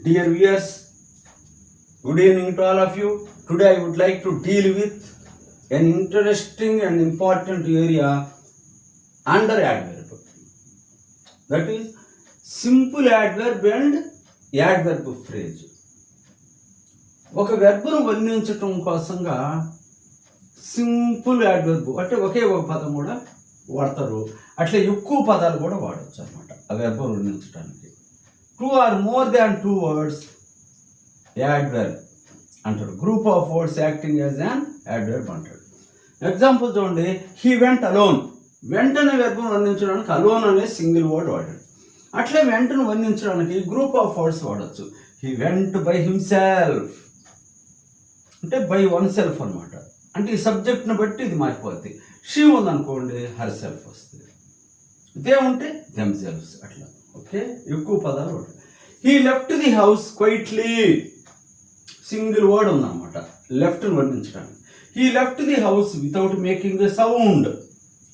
Dear viewers, good evening to all of you. Today I would like to deal with an interesting and important area under adverb. That is simple adverb and adverb phrase. ఒక వెర్బ్ను వర్ణించటం కోసంగా simple adverb అంటే ఒకే ఒక పదం కూడా వాడతారు. అట్లా ఎక్కువ పదాలు కూడా వాడచ్చు అనమాట ఆ వెర్బ్ వర్ణించడానికి. 2 or more than 2 words adverb అంటాడు. Group of words acting as an adverb అంటాడు. ఎగ్జాంపుల్ చూడండి, హీ వెంట్ అలోన్. వెంటనే వెర్బ్ను వర్ణించడానికి అలోన్ అనే సింగిల్ వర్డ్ వాడాడు. అట్లే వెంటను వర్ణించడానికి గ్రూప్ ఆఫ్ వర్డ్స్ వాడచ్చు. హీ వెంట్ బై హిమ్సెల్ఫ్ అంటే బై వన్ సెల్ఫ్ అనమాట. అంటే ఈ సబ్జెక్ట్ని బట్టి ఇది మారిపోద్ది. షీ ఉందనుకోండి హర్ సెల్ఫ్ వస్తుంది. దే ఉంటే దెమ్ సెల్ఫ్స్ అట్లా. ఓకే, ఎక్కువ పదాలు ఉంటాయి. He left the house quietly single word ఉందన్నమాట లెఫ్ట్ని వర్ణించడానికి. He left the house without making a sound.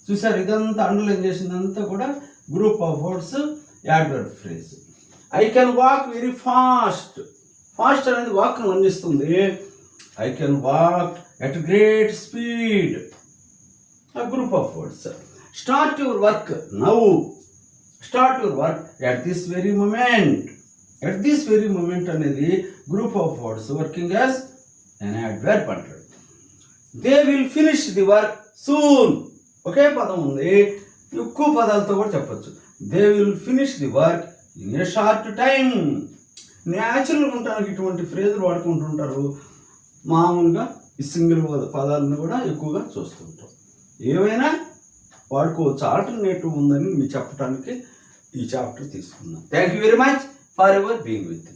చూసారు, ఇదంతా అండర్లైన్ చేసిందంతా కూడా group of words adverb phrase. I can walk very fast. Fast అనేది వాక్ను వర్ణిస్తుంది. I can walk at great speed. A group of words. Start your work now. Start your work at this very moment. At this very moment అనేది group of words working as an adverb అంటారు. They will finish the work soon. ఒకే పదం ఉంది, ఎక్కువ పదాలతో కూడా చెప్పచ్చు. They will finish the work in a short time. న్యాచురల్గా ఉండడానికి ఇటువంటి ఫ్రేజులు వాడుకుంటుంటారు. మామూలుగా ఈ సింగిల్ పదాలను కూడా ఎక్కువగా చూస్తుంటాం. ఏవైనా వాడుకోవచ్చు, ఆల్టర్నేటివ్ ఉందని మీకు చెప్పడానికి ఈ చాప్టర్ తీసుకున్నాం. Thank you very much for ever being with.